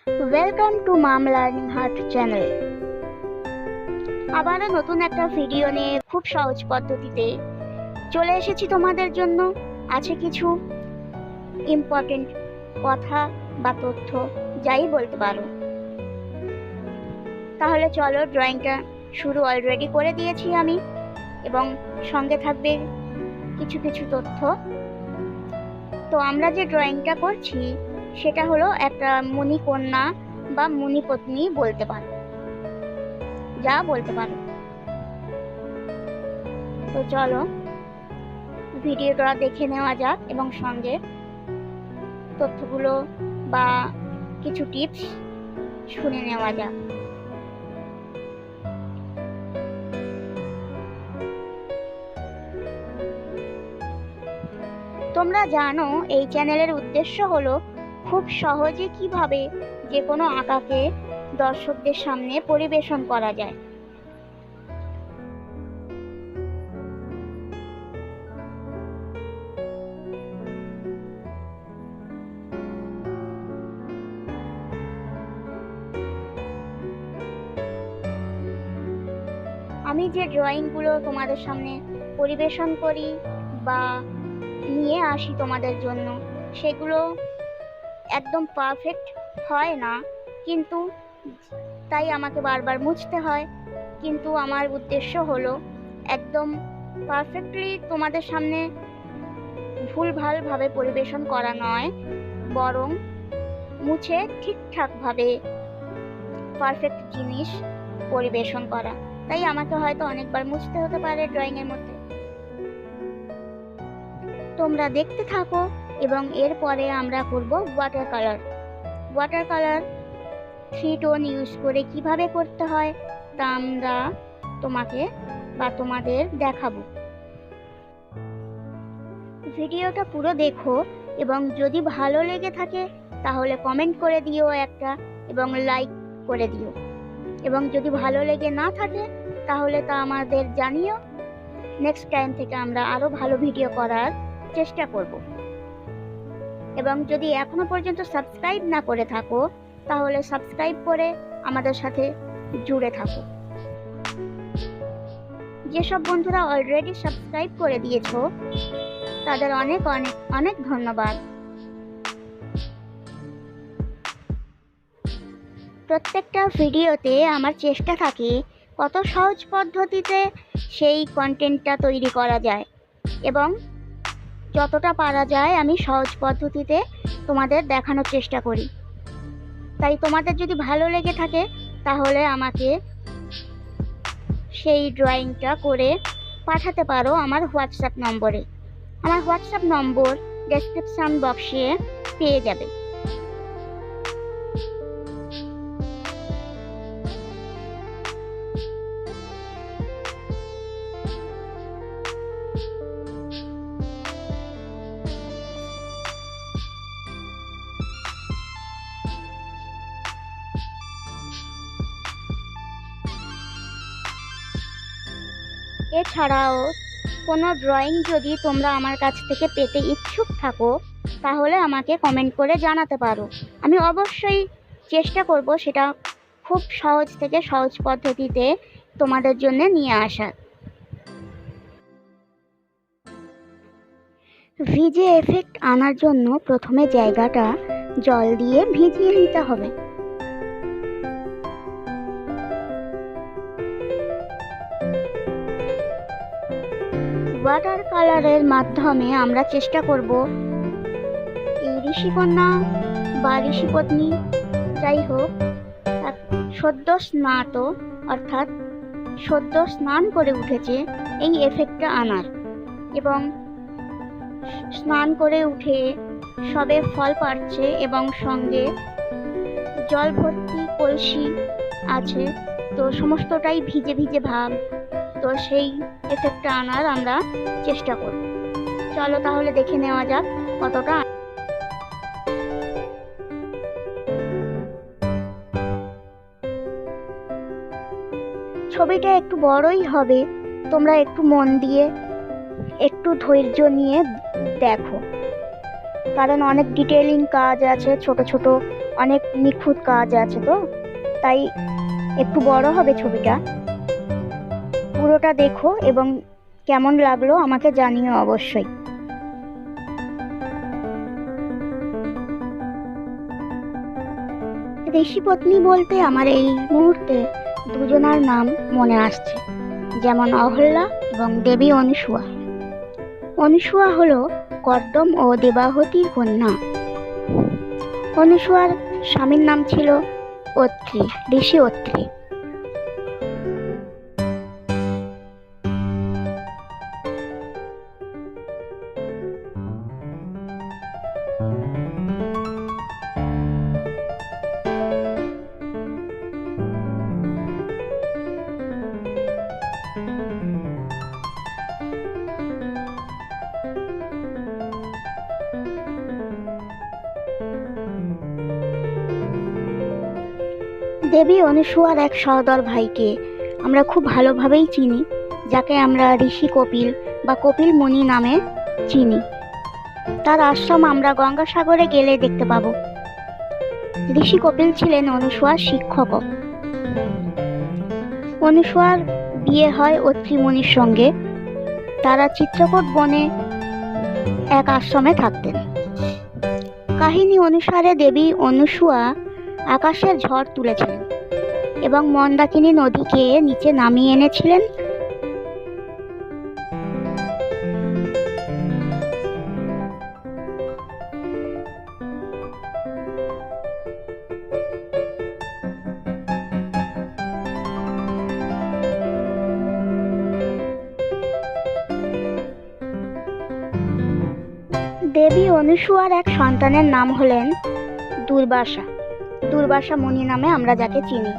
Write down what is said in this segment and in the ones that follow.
Welcome to mum learning art channel. আবারও নতুন একটা ভিডিও নিয়ে খুব সহজ পদ্ধতিতে চলে এসেছি তোমাদের জন্য। আছে কিছু ইম্পর্টেন্ট কথা বা তথ্য, যাই বলতে পারো। তাহলে চলো, ড্রয়িংটা শুরু অলরেডি করে দিয়েছি আমি, এবং সঙ্গে থাকবে কিছু কিছু তথ্য। তো আমরা যে ড্রয়িংটা করছি সেটা হলো একটা মুনিকন্যা বা মুনিপত্নী বলতে পারো, যা বলতে পারো। তো চলো ভিডিওটা দেখে নেওয়া যাক এবং সঙ্গে তথ্যগুলো বা কিছু টিপস শুনে নেওয়া যাক। তোমরা জানো এই চ্যানেলের উদ্দেশ্য হলো খুব সহজে কিভাবে যে কোনো আঁকাকে দর্শকদের সামনে পরিবেশন করা যায়। আমি যে ড্রয়িংগুলো তোমাদের সামনে পরিবেশন করি বা নিয়ে আসি তোমাদের জন্য, সেগুলো একদম পারফেক্ট হয় না, কিন্তু তাই আমাকে বারবার মুছতে হয়। কিন্তু আমার উদ্দেশ্য হলো একদম পারফেক্টলি তোমাদের সামনে ভুলভালভাবে পরিবেশন করা নয়, বরং মুছে ঠিকঠাকভাবে পারফেক্ট জিনিস পরিবেশন করা। তাই আমাকে হয়তো অনেকবার মুছতে হতে পারে ড্রয়িংয়ের মধ্যে। তোমরা দেখতে থাকো এবং এরপরে আমরা করব water colour. Water colour 3 tone use করে কিভাবে করতে হয় তা আমরা তোমাকে বা তোমাদের দেখাবো। ভিডিওটা পুরো দেখো এবং যদি ভালো লেগে থাকে তাহলে কমেন্ট করে দিও একটা, এবং লাইক করে দিও। এবং যদি ভালো লেগে না থাকে তাহলে তা আমাদের জানিও। নেক্সট টাইম থেকে আমরা আরো ভালো ভিডিও করার চেষ্টা করব। এবং যদি এখনো পর্যন্ত সাবস্ক্রাইব না করে থাকো তাহলে সাবস্ক্রাইব করে আমাদের সাথে জুড়ে থাকো। যেসব বন্ধুরা অলরেডি সাবস্ক্রাইব করে দিয়েছো তাদের অনেক অনেক অনেক ধন্যবাদ। প্রত্যেকটা ভিডিওতে আমার চেষ্টা থাকে কত সহজ পদ্ধতিতে সেই কন্টেন্টটা তৈরি করা যায়, এবং যতটা পারা যায় আমি সহজ পদ্ধতিতে তোমাদের দেখানোর চেষ্টা করি। তাই তোমাদের যদি ভালো লেগে থাকে তাহলে আমাকে সেই ড্রয়িংটা করে পাঠাতে পারো আমার হোয়াটসঅ্যাপ নম্বরে। আমার হোয়াটসঅ্যাপ নম্বর ডেসক্রিপশন বক্সে পেয়ে যাবে। এছাড়াও কোনো ড্রয়িং যদি তোমরা আমার কাছ থেকে পেতে ইচ্ছুক থাকো তাহলে আমাকে কমেন্ট করে জানাতে পারো। আমি অবশ্যই চেষ্টা করব সেটা খুব সহজ থেকে সহজ পদ্ধতিতে তোমাদের জন্য নিয়ে আসার। ভিজে এফেক্ট আনার জন্য প্রথমে জায়গাটা জল দিয়ে ভিজিয়ে নিতে হবে। ওয়াটার কালারের মাধ্যমে আমরা চেষ্টা করব এই ঋষিকন্যা বা ঋষিপত্নী, যাই হোক, সদ্য স্নাত অর্থাৎ সদ্য স্নান করে উঠেছে এই এফেক্টটা আনার, এবং স্নান করে উঠে সবে ফল পাড়ছে এবং সঙ্গে জল ভর্তি কলসি আছে, তো সমস্তটাই ভিজে ভিজে ভাব। তো সেই এফেক্টটা আনার আমরা চেষ্টা করব। চলো তাহলে দেখে নেওয়া যাক কতটা। ছবিটা একটু বড়ই হবে, তোমরা একটু মন দিয়ে একটু ধৈর্য নিয়ে দেখো। কারণ অনেক ডিটেইলিং কাজ আছে, ছোট ছোট অনেক নিখুঁত কাজ আছে, তো তাই একটু বড় হবে ছবিটা। পুরোটা দেখো এবং কেমন লাগলো আমাকে জানিও অবশ্যই। ঋষিপত্নী বলতে আমার এই মুহূর্তে দুজনার নাম মনে আসছে, যেমন অহল্যা এবং দেবী অনুসুয়া। অনুসুয়া হলো কর্দম ও দেবাহতির কন্যা। অনুসুয়ার স্বামীর নাম ছিল অত্রি, ঋষি অত্রি। দেবী অনুসুয়ার এক সহোদর ভাইকে আমরা খুব ভালোভাবেই চিনি, যাকে আমরা ঋষি কপিল বা কপিল মুনি নামে চিনি। তার আশ্রম আমরা গঙ্গাসাগরে গেলে দেখতে পাবো। ঋষি কপিল ছিলেন অনুসুয়ার শিক্ষক। অনুসুয়ার বিয়ে হয় অত্রি মুনির সঙ্গে। তারা চিত্রকূট বনে এক আশ্রমে থাকতেন। কাহিনী অনুসারে দেবী অনুসুয়া আকাশের ঝড় তুলেছিলেন এবং মন্দাকিনী নদীকে নিচে নামিয়ে এনেছিলেন। দেবী অনুসুয়ার এক সন্তানের নাম হলেন দুর্বাসা। দুর্বাসা মুনি নামে আমরা যাকে চিনি।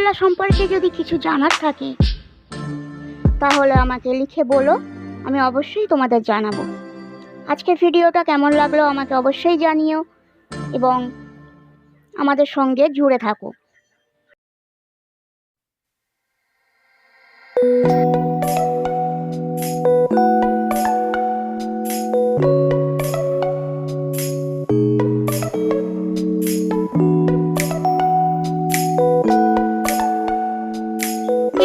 ওয়াটারকলার সম্পর্কে যদি কিছু জানার থাকে তাহলে আমাকে লিখে বলো, আমি অবশ্যই তোমাদের জানাবো। আজকের ভিডিওটা কেমন লাগলো আমাকে অবশ্যই জানিও এবং আমাদের সঙ্গে জুড়ে থাকো।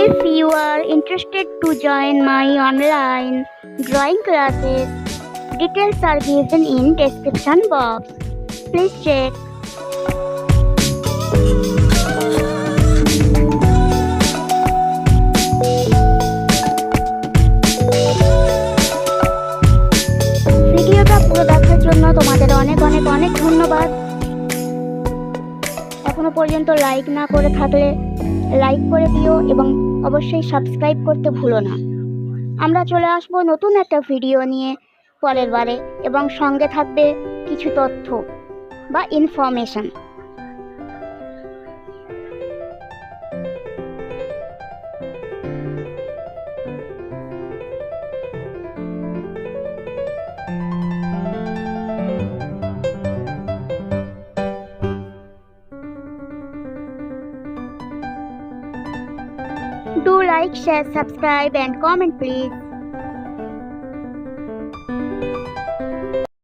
If you are interested to join my online drawing classes, details are given in description box. Please check. ভিডিওটা পুরো দেখার জন্য তোমাদের অনেক অনেক অনেক ধন্যবাদ। এখনো পর্যন্ত লাইক না করে থাকলে লাইক করে দিও এবং অবশ্যই সাবস্ক্রাইব করতে ভুলো না। আমরা চলে আসবো নতুন একটা ভিডিও নিয়ে পরের বারে এবং সঙ্গে থাকবে কিছু তথ্য বা information. Do like, share, subscribe and comment please.